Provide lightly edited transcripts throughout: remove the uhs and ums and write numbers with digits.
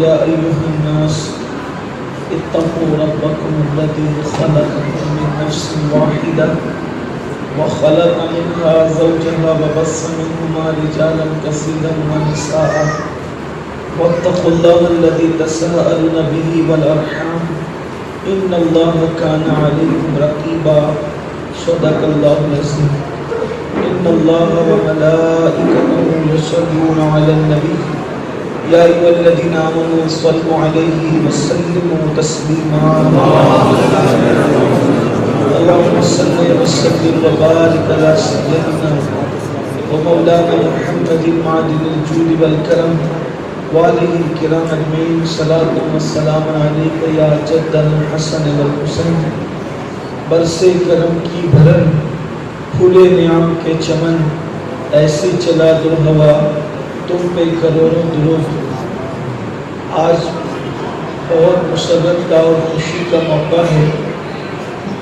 يا أيها الناس اتقوا ربكم الذي خلقكم من نفس واحدة وخلق منها زوجها وبث منهما رجالا كثيرا ونساء واتقوا الله الذي تساءلون به والأرحام إن الله كان عليكم رقيبا صدق الله العظيم إن الله وملائكته يصلون على النبي يا أيها الذين آمنوا صلوا عليه وسلموا تسليما اللهم صل وسلم وبارك على سيدنا ومولانا محمد معدن الجود والكرم وآله الكرام أجمعين صلاة والسلام عليك يا جد الحسن والحسين برس کرم کی بھرن پھولے نعم کے چمن ایسے چلا دو ہوا تم پہ کروڑوں درود۔ آج بہت مسرت کا اور خوشی کا موقع ہے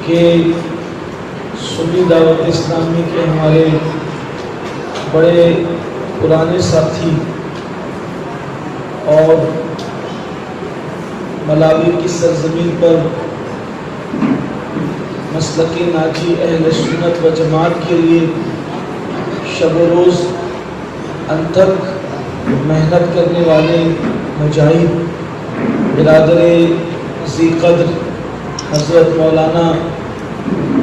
کہ سنی دعوت اسلامی کے ہمارے بڑے پرانے ساتھی اور ملاوی کی سرزمین پر مسلک ناجی اہل سنت و جماعت کے لیے شب و روز انتھک محنت کرنے والے مجاہد برادر ذی قدر حضرت مولانا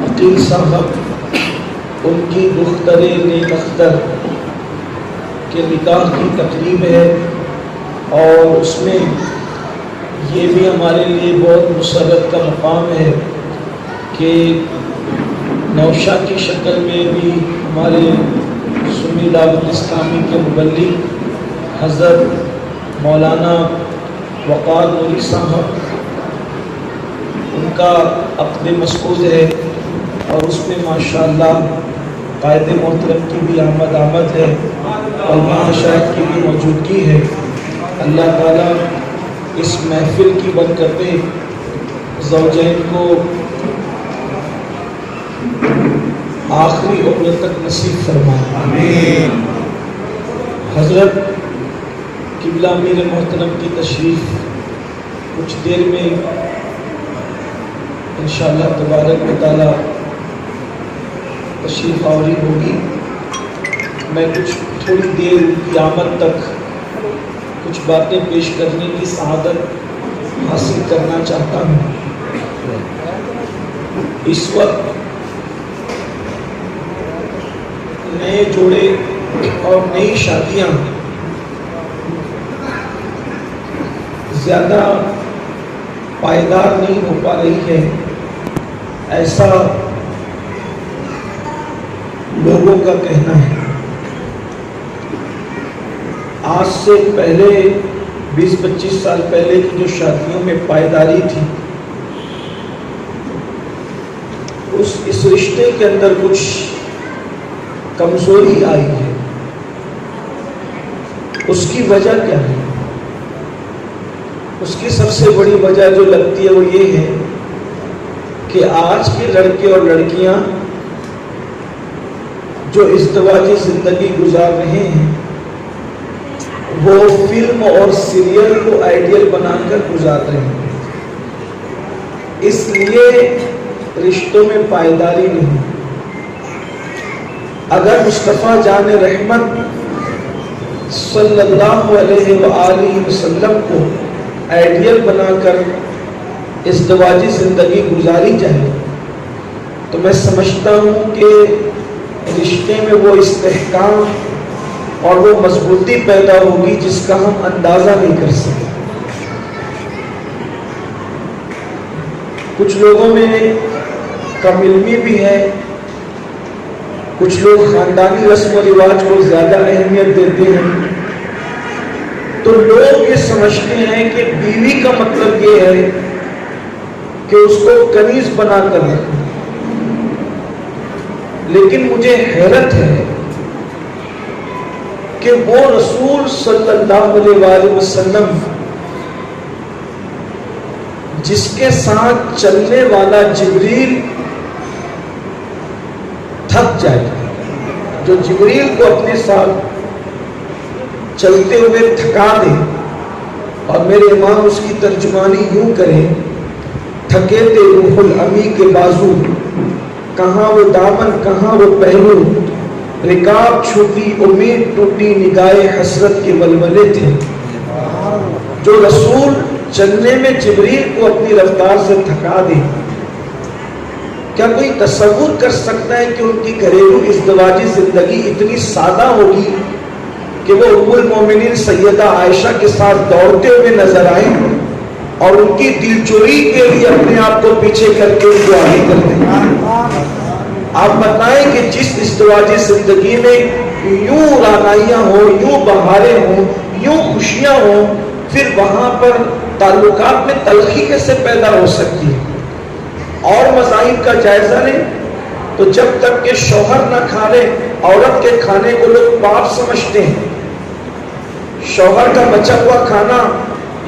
عقیل صاحب ان کی دختر نیک اختر کے نکاح کی تقریب ہے، اور اس میں یہ بھی ہمارے لیے بہت مسرت کا مقام ہے کہ نوشہ کی شکل میں بھی ہمارے سنی دعوت اسلامی کے مبلغ حضرت مولانا وقار نوری صاحب ان کا عقد مسعود ہے، اور اس میں ماشاءاللہ قائد محترم کی بھی آمد ہے اور مشاہد کی بھی موجودگی ہے۔ اللہ تعالیٰ اس محفل کی برکتیں زوجین کو آخری عمر تک نصیب فرمائے، آمین۔ حضرت قبلہ امیر محترم کی تشریف کچھ دیر میں انشاءاللہ تبارک و تعالی تشریف آوری ہوگی۔ میں کچھ تھوڑی دیر کی آمد تک کچھ باتیں پیش کرنے کی سعادت حاصل کرنا چاہتا ہوں۔ اس وقت نئے جوڑے اور نئی شادیاں زیادہ پائیدار نہیں ہو پا رہی ہے، ایسا لوگوں کا کہنا ہے۔ آج سے پہلے 20-25 سال پہلے کی جو شادیوں میں پائیداری تھی، اس رشتے کے اندر کچھ کمزوری آئی ہے۔ اس کی وجہ کیا ہے؟ اس کی سب سے بڑی وجہ جو لگتی ہے وہ یہ ہے کہ آج کے لڑکے اور لڑکیاں جو ازدواجی زندگی گزار رہے ہیں وہ فلم اور سیریل کو آئیڈیل بنا کر گزار رہے ہیں، اس لیے رشتوں میں پائیداری نہیں۔ اگر مصطفیٰ جان رحمت صلی اللہ علیہ وآلہ وسلم کو آئیڈیل بنا کر ازدواجی زندگی گزاری جائے تو میں سمجھتا ہوں کہ رشتے میں وہ استحکام اور وہ مضبوطی پیدا ہوگی جس کا ہم اندازہ نہیں کر سکتے۔ کچھ لوگوں میں کم علمی بھی ہے، کچھ لوگ خاندانی رسم و رواج کو زیادہ اہمیت دیتے ہیں، تو لوگ یہ سمجھتے ہیں کہ بیوی کا مطلب یہ ہے کہ اس کو کنیز بنا کر رکھنا، لیکن مجھے حیرت ہے کہ وہ رسول صلی اللہ علیہ وآلہ وسلم جس کے ساتھ چلنے والا جبریل تھک جائے، جو جبریل کو اپنے ساتھ چلتے ہوئے تھکا دے، اور میرے امام اس کی ترجمانی یوں کریں، تھکے تھے روح الامی کے بازو، کہاں وہ دامن کہاں وہ پہلو، رکاب چھوٹی امید ٹوٹی نگاہ حسرت کے ولولے تھے۔ جو رسول چلنے میں جبریل کو اپنی رفتار سے تھکا دے، کیا کوئی تصور کر سکتا ہے کہ ان کی گھریلو ازدواجی زندگی اتنی سادہ ہوگی کہ وہ ام المومنین سیدہ عائشہ کے ساتھ دوڑتے ہوئے نظر آئیں اور ان کی دلجوئی کے لیے اپنے آپ کو پیچھے کر کے ان کو آگے کر دیں؟ آپ بتائیں کہ جس ازدواجی زندگی میں یوں رانائیاں ہوں، یوں بہاریں ہوں، یوں خوشیاں ہوں، پھر وہاں پر تعلقات میں تلخی کیسے پیدا ہو سکتی ہے؟ اور مذاہب کا جائزہ لیں تو جب تک کہ شوہر نہ کھا لے، عورت کے کھانے کو لوگ پاپ سمجھتے ہیں۔ شوہر کا بچا ہوا کھانا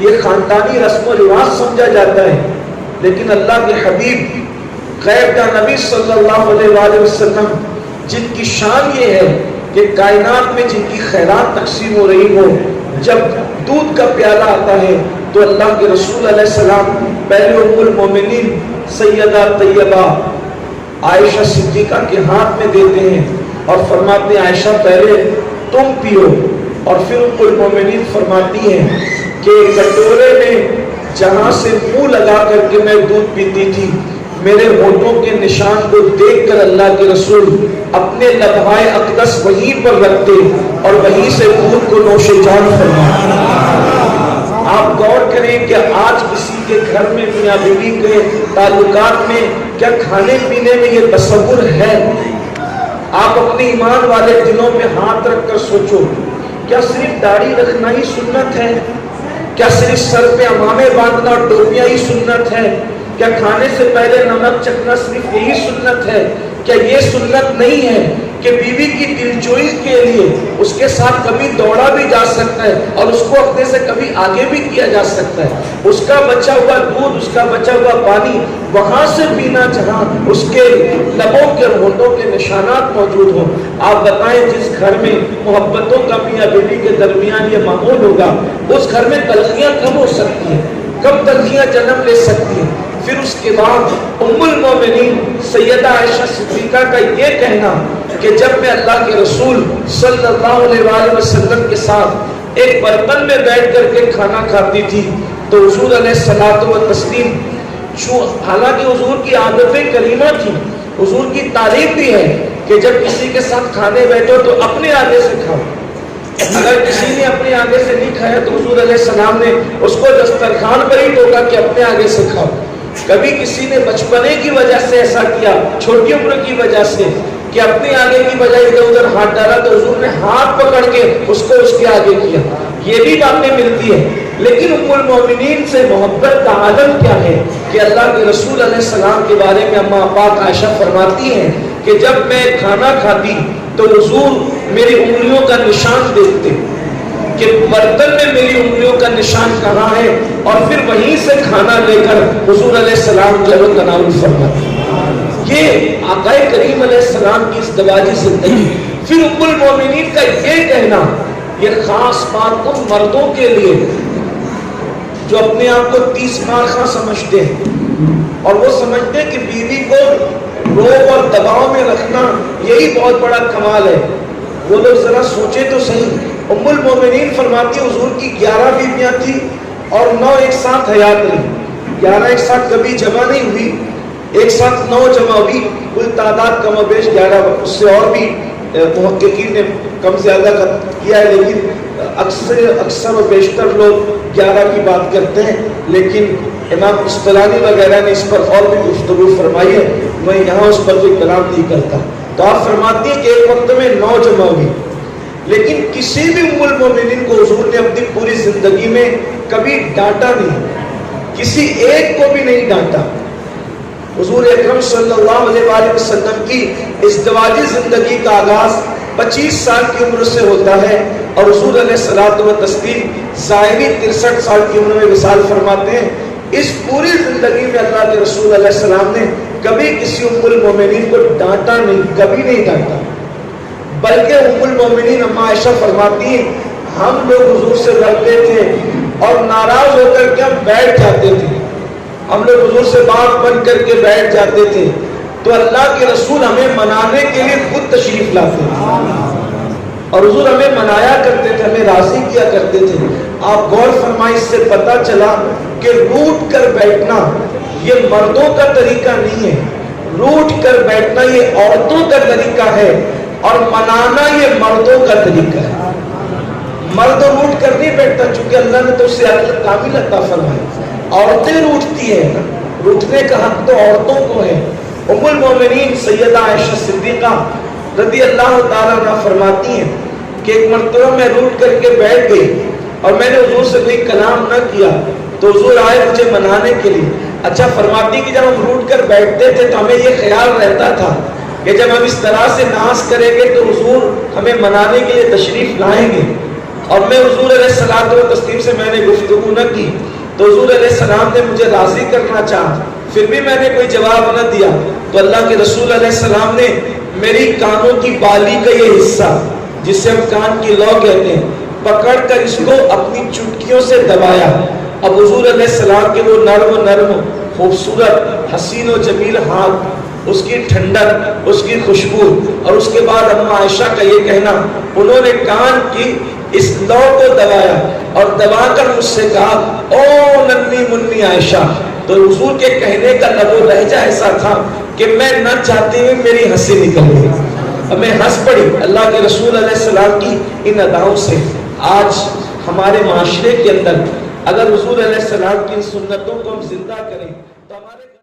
یہ خاندانی رسم و رواج سمجھا جاتا ہے، لیکن اللہ کے حبیب غیب کا نبی صلی اللہ علیہ وآلہ وسلم، جن کی شان یہ ہے کہ کائنات میں جن کی خیرات تقسیم ہو رہی ہو، جب دودھ کا پیالہ آتا ہے تو اللہ کے رسول علیہ السلام پہلے ام المومنین سیدہ طیبہ عائشہ صدیقہ کے ہاتھ میں دیتے ہیں اور فرماتے ہیں عائشہ پہلے تم پیو، اور پھر ام المومنین فرماتی ہیں کہ کٹورے میں جہاں سے منہ لگا کر کے میں دودھ پیتی تھی، میرے ہونٹوں کے نشان کو دیکھ کر اللہ کے رسول اپنے لبھائے اقدس وہیں پر رکھتے اور وہیں سے دودھ کو نوش جان فرماتے۔ آپ غور کریں کہ آج کسی کے گھر میں میاں بیوی کے تعلقات میں کیا کھانے پینے میں یہ تصور ہے؟ آپ اپنے ایمان والے دلوں میں ہاتھ رکھ کر سوچو، کیا صرف داڑھی رکھنا ہی سنت ہے؟ کیا صرف سر پہ عمامے باندھنا اور ٹوپیاں ہی سنت ہے؟ کیا کھانے سے پہلے نمک چکھنا صرف یہی سنت ہے؟ کیا یہ سنت نہیں ہے کہ بیوی کی دلجوئی کے لیے اس کے ساتھ کبھی دوڑا بھی جا سکتا ہے اور اس کو اپنے سے کبھی آگے بھی کیا جا سکتا ہے؟ اس کا بچا ہوا دودھ، اس کا بچا ہوا پانی وہاں سے پینا جہاں اس کے لبوں کے ہونٹوں کے نشانات موجود ہوں۔ آپ بتائیں جس گھر میں محبتوں کا میاں بیوی کے درمیان یہ ماحول ہوگا، اس گھر میں تلخیاں کم ہو سکتی ہیں، کم تلخیاں جنم لے سکتی ہیں۔ پھر اس کے بعد ام المومنین سیدہ عائشہ صدیقہ کا یہ کہنا کہ جب میں اللہ کے رسول صلی اللہ علیہ وآلہ وسلم کے ساتھ ایک برتن میں بیٹھ کر کے کھانا کھاتی تھی تو حضور علیہ الصلوۃ والتسلیم، حالانکہ حضور کی عادتیں کریمہ تھی، حضور کی تعریف بھی ہے کہ جب کسی کے ساتھ کھانے بیٹھو تو اپنے آگے سے کھاؤ، اگر کسی نے اپنے آگے سے نہیں کھایا تو حضور علیہ السلام نے اس کو دسترخوان پر ہی ٹوکا کہ اپنے آگے سے کھاؤ۔ کبھی کسی نے بچپنے کی وجہ سے ایسا کیا، چھوٹی عمر کی وجہ سے کہ اپنے آگے کی بجائے ادھر ادھر ہاتھ ڈالا تو حضور نے ہاتھ پکڑ کے اس کو اس کے آگے کیا، یہ بھی باتیں ملتی ہے۔ لیکن ام المومنین سے محبت کا عالم کیا ہے کہ اللہ کے رسول علیہ السلام کے بارے میں اماں پاک عائشہ فرماتی ہیں کہ جب میں کھانا کھاتی تو حضور میری انگلیوں کا نشان دیکھتے کہ برتن میں میری انگلیوں کا نشان کہاں ہے، اور پھر وہیں سے کھانا لے کر حضور علیہ السلام جو ہے تناول فرماتے۔ یہ آقا کریم علیہ السلام کی ازدواجی زندگی۔ پھر ام المومنین کا یہ کہنا، یہ خاص بات ان مردوں کے لیے جو اپنے آپ کو 30 مار خاں سمجھتے ہیں اور وہ سمجھتے ہیں کہ بیوی کو روب اور دباؤ میں رکھنا یہی بہت بڑا کمال ہے۔ وہ لوگ ذرا سوچے تو صحیح، ام المومنین فرماتی حضور کی 11 بیویاں تھیں اور 9 ایک ساتھ حیات رہی۔ 11 ایک ساتھ کبھی جمع نہیں ہوئی، ایک ساتھ 9 جمع ہوئی، کل تعداد کم و بیش 11، اس سے اور بھی محققین نے کم زیادہ کیا ہے، لیکن اکثر و بیشتر لوگ 11 کی بات کرتے ہیں، لیکن امام قسطلانی وغیرہ نے اس پر اور بھی گفتگو فرمائی ہے، میں یہاں اس پر کوئی کلام نہیں کرتا۔ تو آپ فرماتی ہیں کہ ایک وقت میں 9 جمع ہوئی، لیکن کسی بھی ام المومنین کو حضور نے اپنی پوری زندگی میں کبھی ڈانٹا نہیں، کسی ایک کو بھی نہیں ڈانٹا۔ حضور اکرم صلی اللہ علیہ وآلہ وسلم کی ازدواجی زندگی کا آغاز 25 سال کی عمر سے ہوتا ہے اور حضور علیہ الصلوۃ والتسلیم ظاہری 63 سال کی عمر میں وصال فرماتے ہیں۔ اس پوری زندگی میں اللہ کے رسول علیہ السلام نے کبھی کسی ام المومنین کو ڈانٹا نہیں، کبھی نہیں ڈانٹا، بلکہ ام المومنین اماں عائشہ فرماتی ہیں ہم لوگ حضور سے ڈرتے تھے اور ناراض ہو کر کے ہم بیٹھ جاتے تھے، ہم لوگ حضور سے بات بن کر کے بیٹھ جاتے تھے، تو اللہ کے رسول ہمیں منانے کے لیے خود تشریف لاتے تھے اور حضور ہمیں منایا کرتے تھے، ہمیں راضی کیا کرتے تھے۔ آپ غور فرمائیں، اس سے پتہ چلا کہ روٹ کر بیٹھنا یہ مردوں کا طریقہ نہیں ہے، روٹ کر بیٹھنا یہ عورتوں کا طریقہ ہے، اور منانا یہ مردوں کا طریقہ ہے۔ مرد روٹ کر نہیں بیٹھتا، چونکہ اللہ نے تو اسے عقل کامل عطا فرمائی۔ عورتیں روٹتی ہیں، روٹنے کا حق تو عورتوں کو ہے۔ ام المومنین سیدہ عائشہ صدیقہ رضی اللہ تعالیٰ عنہ فرماتی ہیں کہ ایک مرتبہ میں روٹ کر کے بیٹھ گئی اور میں نے حضور سے کوئی کلام نہ کیا، تو حضور آئے مجھے منانے کے لیے۔ اچھا، فرماتی کہ جب ہم روٹ کر بیٹھتے تھے تو ہمیں یہ خیال رہتا تھا کہ جب ہم اس طرح سے ناز کریں گے تو حضور ہمیں منانے کے لیے تشریف لائیں گے، اور میں حضور علیہ الصلوۃ والتسلیم سے میں نے گفتگو نہ کی تو حضور علیہ السلام نے مجھے راضی کرنا چاہا، پھر بھی میں نے کوئی جواب نہ دیا، تو اللہ کے رسول علیہ السلام نے میری کانوں کی بالی کا یہ حصہ جسے ہم کان کی لو کہتے ہیں پکڑ کر اس کو اپنی چٹکیوں سے دبایا۔ اب حضور علیہ السلام کے وہ نرم خوبصورت حسین و جمیل ہاتھ، اس کی ٹھنڈک، اس کی خوشبو، اور اس کے بعد اما عائشہ کا یہ کہنا، انہوں نے کان کی اس لو کو دبایا اور دبا کر مجھ سے کہا، او ننھی منی عائشہ۔ تو حضور کے کہنے کا لب و لہجہ ایسا تھا کہ میں نہ چاہتے ہوئے میری ہنسی نکل گئی اور میں ہنس پڑی اللہ کے رسول علیہ السلام کی ان اداؤں سے۔ آج ہمارے معاشرے کے اندر اگر حضور علیہ السلام کی سنتوں کو ہم زندہ کریں تو ہمارے